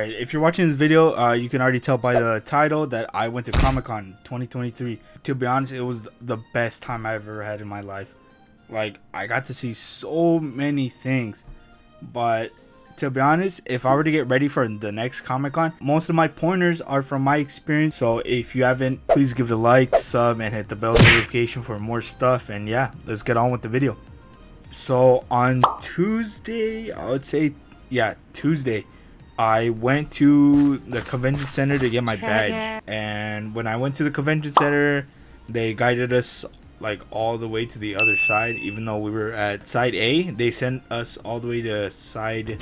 Alright, if you're watching this video, you can already tell by the title that I went to Comic-Con 2023. To be honest, it was the best time I ever had in my life. Like, I got to see so many things. But to be honest, if I were to get ready for the next Comic-Con, most of my pointers are from my experience. So if you haven't, please give it a like, sub, and hit the bell notification for more stuff. And yeah, let's get on with the video. So on Tuesday, I would say, yeah, Tuesday, I went to the convention center to get my badge. And when I went to the convention center, they guided us like all the way to the other side. Even though we were at side A, they sent us all the way to side,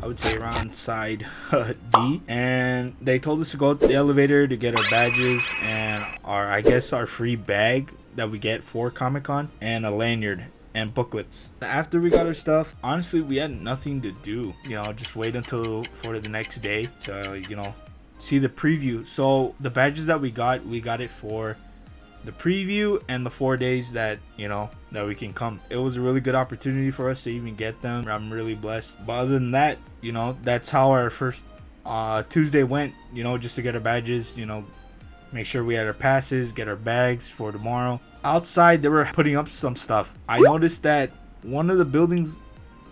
I would say around side D, and they told us to go to the elevator to get our badges and I guess our free bag that we get for Comic-Con, and a lanyard and booklets. After we got our stuff, honestly, we had nothing to do, just wait until for the next day to see the preview. So the badges that we got it for the preview and the 4 days that that we can come. It was a really good opportunity for us to even get them. I'm really blessed. But other than that, that's how our first Tuesday went, just to get our badges, make sure we had our passes, get our bags for tomorrow. Outside, they were putting up some stuff. I noticed that one of the buildings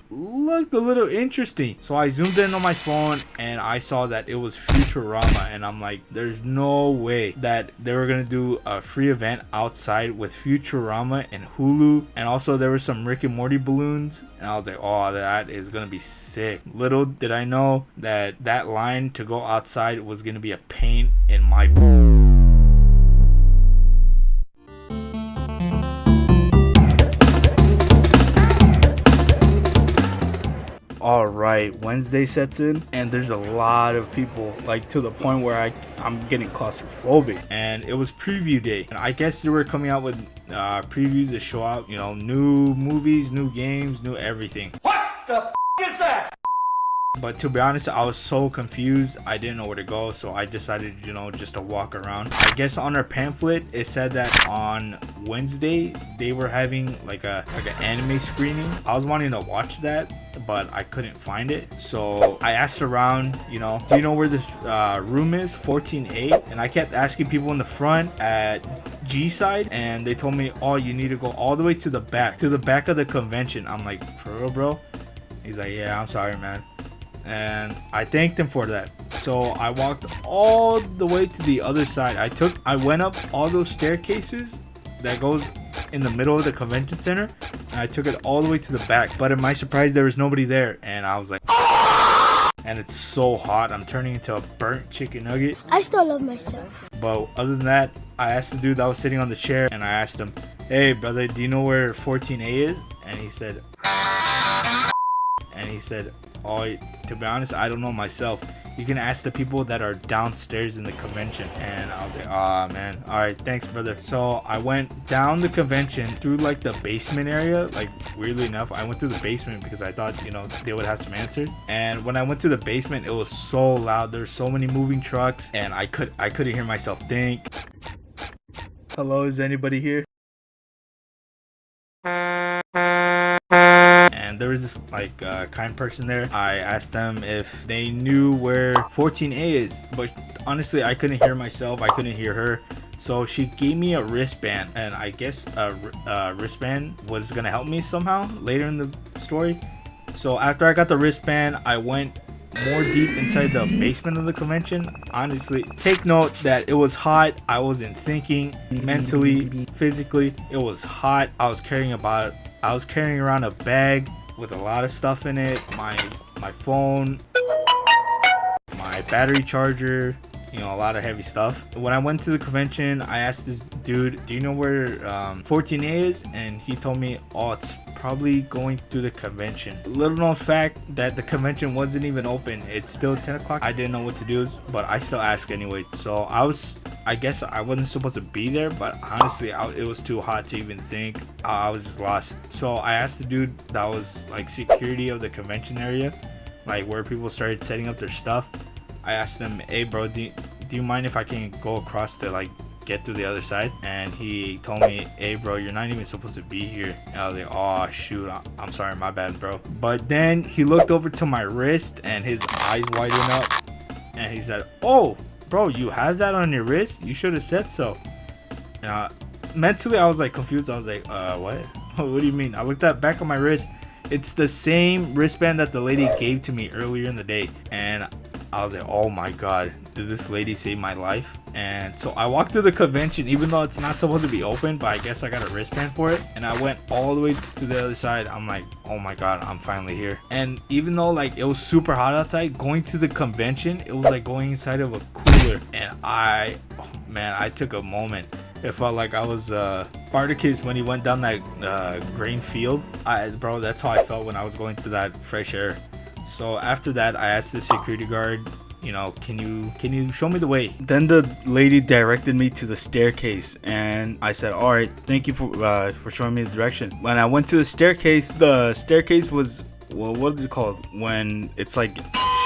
looked a little interesting. So I zoomed in on my phone and I saw that it was Futurama. And I'm like, there's no way that they were going to do a free event outside with Futurama and Hulu. And also there were some Rick and Morty balloons. And I was like, oh, that is going to be sick. Little did I know that that line to go outside was going to be a pain in my... Alright, Wednesday sets in and there's a lot of people, like to the point where I'm getting claustrophobic. And it was preview day, and I guess they were coming out with previews to show out new movies, new games, new everything. What the f is that? But to be honest, I was so confused, I didn't know where to go, so I decided just to walk around. I guess on our pamphlet it said that on Wednesday they were having like an anime screening. I was wanting to watch that, but I couldn't find it, so I asked around, do you know where this room is, 14A? And I kept asking people in the front at G side, and they told me, oh, you need to go all the way to the back of the convention. I'm like, for real, bro? He's like, yeah, I'm sorry, man. And I thanked him for that. So I walked all the way to the other side. I went up all those staircases that goes in the middle of the convention center, and I took it all the way to the back. But in my surprise, there was nobody there, and I was like, and it's so hot, I'm turning into a burnt chicken nugget. I still love myself. But other than that, I asked the dude that was sitting on the chair, and I asked him, hey brother, do you know where 14A is? And he said, oh, to be honest, I don't know myself. You can ask the people that are downstairs in the convention. And I was like, man, all right, thanks, brother. So I went down the convention through like the basement area. Like, weirdly enough, I went through the basement because I thought they would have some answers. And when I went to the basement, it was so loud. There's so many moving trucks, and I couldn't hear myself think. Hello, is anybody here? And there was this kind person there. I asked them if they knew where 14A is, but honestly I couldn't hear myself, I couldn't hear her. So she gave me a wristband, and I guess a wristband was gonna help me somehow later in the story. So after I got the wristband, I went more deep inside the basement of the convention. Honestly, take note that it was hot. I wasn't thinking mentally, physically. It was hot. I was carrying around a bag with a lot of stuff in it, my phone, my battery charger, a lot of heavy stuff. When I went to the convention, I asked this dude, do you know where 14A is? And he told me, oh, it's probably going through the convention. Little known fact that the convention wasn't even open. It's still 10 o'clock. I didn't know what to do, but I still asked anyways. So I guess I wasn't supposed to be there, but honestly, it was too hot to even think. I was just lost. So I asked the dude that was like security of the convention area, like where people started setting up their stuff. I asked him, hey bro, do you mind if I can go across to like get to the other side? And he told me, hey bro, you're not even supposed to be here. And I was like, oh shoot, I'm sorry, my bad bro. But then he looked over to my wrist and his eyes widened up, And he said, "Oh, bro, you have that on your wrist? You should have said so." Mentally, I was like confused. I was like, what? What do you mean? I looked at back on my wrist. It's the same wristband that the lady gave to me earlier in the day. And I was like, oh my God, did this lady save my life? And so I walked through the convention, even though it's not supposed to be open, but I guess I got a wristband for it. And I went all the way to the other side. I'm like, oh my God, I'm finally here. And even though like it was super hot outside, going to the convention, it was like going inside of a cooler. And I took a moment. It felt like I was Spartacus when he went down that grain field. Bro, that's how I felt when I was going through that fresh air. So after that, I asked the security guard, you know, can you show me the way? Then the lady directed me to the staircase, and I said, all right, thank you for showing me the direction. When I went to the staircase was, well, what is it called when it's like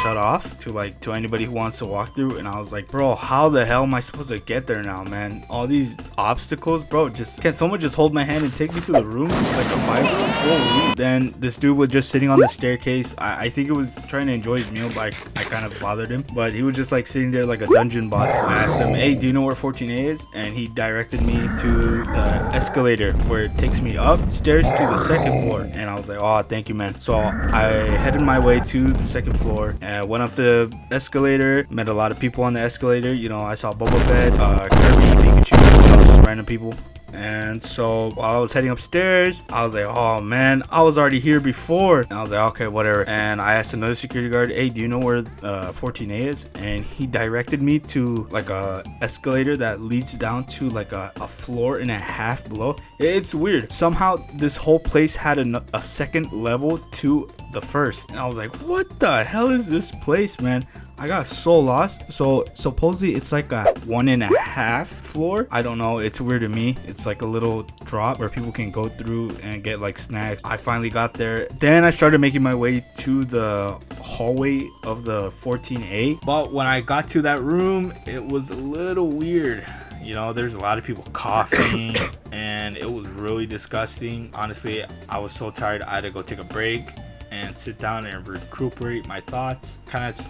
shut off to anybody who wants to walk through? And I was like, bro, how the hell am I supposed to get there now, man? All these obstacles, bro. Can someone just hold my hand and take me to the room, like a 5-room? Holy. Then this dude was just sitting on the staircase. I think it was trying to enjoy his meal, but I kind of bothered him. But he was just like sitting there like a dungeon boss. I asked him, hey, do you know where 14A is? And he directed me to the escalator where it takes me upstairs to the second floor. And I was like, oh, thank you, man. So I headed my way to the second floor and went up the escalator. Met a lot of people on the escalator. You know, I saw Boba Fett, Kirby, Pikachu, you know, just random people. And so while I was heading upstairs, I was like, oh man, I was already here before. And I was like, okay, whatever. And I asked another security guard, hey, do you know where 14A is? And he directed me to like a escalator that leads down to like a floor and a half below. It's weird. Somehow this whole place had a second level to the first. And I was like, what the hell is this place, man? I got so lost. So supposedly it's like a 1.5 floor. I don't know, it's weird to me. It's like a little drop where people can go through and get like snacks. I finally got there. Then I started making my way to the hallway of the 14A. But when I got to that room, it was a little weird. You know, there's a lot of people coughing and it was really disgusting. Honestly, I was so tired. I had to go take a break and sit down and recuperate my thoughts. Kind of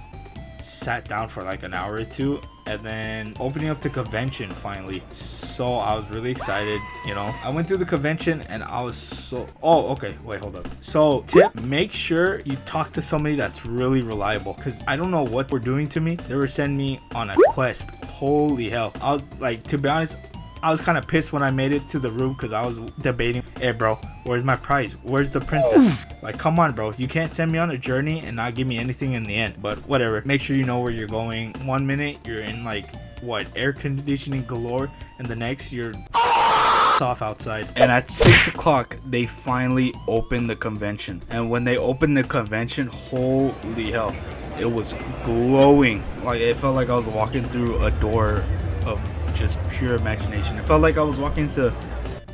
sat down for like an hour or two, and then opening up the convention finally. So I was really excited, you know. I went through the convention and I was so, oh, okay, wait, hold up. So tip, make sure you talk to somebody that's really reliable, because I don't know what were doing to me. They were sending me on a quest. Holy hell. I was like, to be honest, I was kind of pissed when I made it to the room, because I was debating, hey bro, where's my prize? Where's the princess? Like, come on bro, you can't send me on a journey and not give me anything in the end. But whatever, make sure you know where you're going. 1 minute you're in like what, air conditioning galore, and the next you're off outside. And at 6 o'clock they finally opened the convention. And when they opened the convention, holy hell, it was glowing. Like, it felt like I was walking through a door of just pure imagination. It felt like I was walking to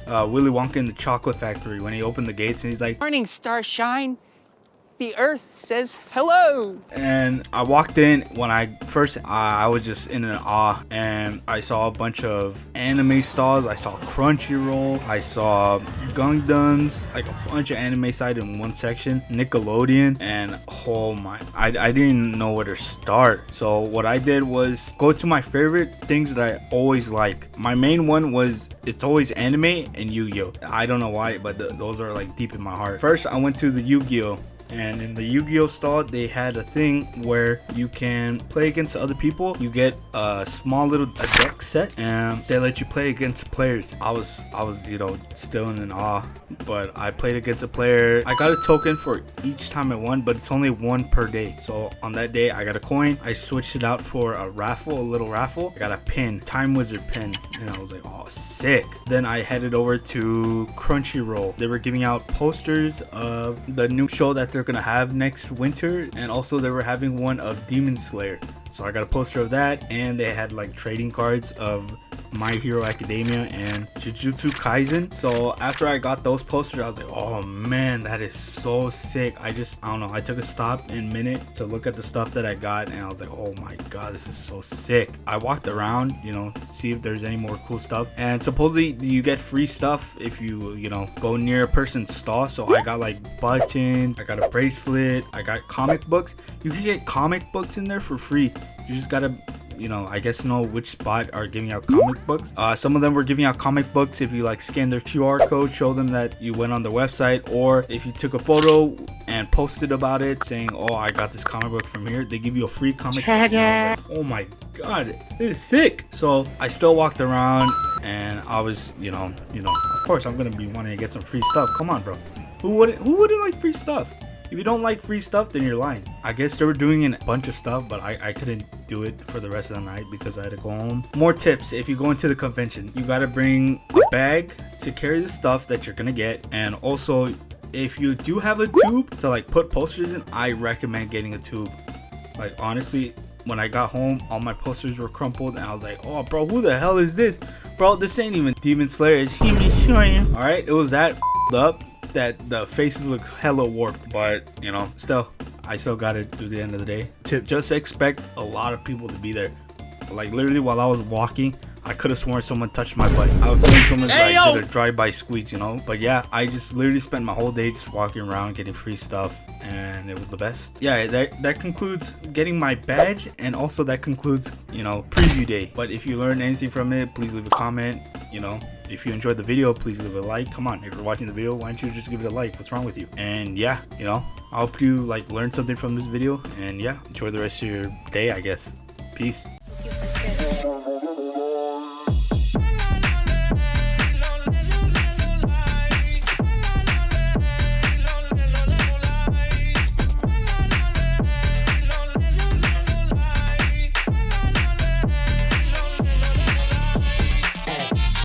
Willy Wonka in the chocolate factory when he opened the gates and he's like, morning, starshine. The earth says hello. And I walked in. When I first I was just in an awe, and I saw a bunch of anime stalls. I saw Crunchyroll, I saw Gundams, like a bunch of anime side in one section, Nickelodeon, and oh my, I didn't know where to start. So what I did was go to my favorite things that I always like. My main one was, it's always anime and Yu-Gi-Oh. I don't know why, but those are like deep in my heart. First I went to the Yu-Gi-Oh, and in the Yu-Gi-Oh stall they had a thing where you can play against other people. You get a small little deck set and they let you play against players. I was you know, still in awe, but I played against a player. I got a token for each time I won, but it's only one per day. So on that day I got a coin. I switched it out for a raffle, a little raffle. I got a pin, Time Wizard pin, and I was like, oh sick. Then I headed over to Crunchyroll. They were giving out posters of the new show that they're gonna have next winter, and also they were having one of Demon Slayer. So I got a poster of that, and they had like trading cards of My Hero Academia and Jujutsu Kaisen. So after I got those posters, I was like, oh man, that is so sick. I don't know, I took a stop in a minute to look at the stuff that I got, and I was like, oh my god, this is so sick. I walked around, you know, see if there's any more cool stuff, and supposedly you get free stuff if you know, go near a person's stall. So I got like buttons, I got a bracelet, I got comic books. You can get comic books in there for free. You just gotta, you know, I guess know which spot are giving out comic books. Some of them were giving out comic books if you like scan their QR code, show them that you went on their website, or if you took a photo and posted about it saying, oh, I got this comic book from here, they give you a free comic book. And I was like, oh my god, this is sick. So I still walked around and I was, you know, of course I'm gonna be wanting to get some free stuff. Come on, bro. Who wouldn't like free stuff? If you don't like free stuff, then you're lying. I guess they were doing a bunch of stuff, but I couldn't do it for the rest of the night because I had to go home. More tips: if you go into the convention, you gotta bring a bag to carry the stuff that you're gonna get, and also if you do have a tube to like put posters in, I recommend getting a tube. Like honestly, when I got home, all my posters were crumpled, and I was like, oh bro, who the hell is this? Bro, this ain't even Demon Slayer, it's Himi. Alright, it was that up that the faces look hella warped, but you know, still I still got it through the end of the day. Tip: just expect a lot of people to be there. Like literally while I was walking, I could have sworn someone touched my butt. I was feeling someone like did a drive-by squeeze, you know. But yeah, I just literally spent my whole day just walking around getting free stuff, and it was the best. Yeah, that concludes getting my badge, and also that concludes, you know, preview day. But if you learned anything from it, please leave a comment. You know, if you enjoyed the video, please leave a like. Come on, if you're watching the video, why don't you just give it a like? What's wrong with you? And yeah, you know, I hope you like learned something from this video, and yeah, enjoy the rest of your day, I guess. Peace.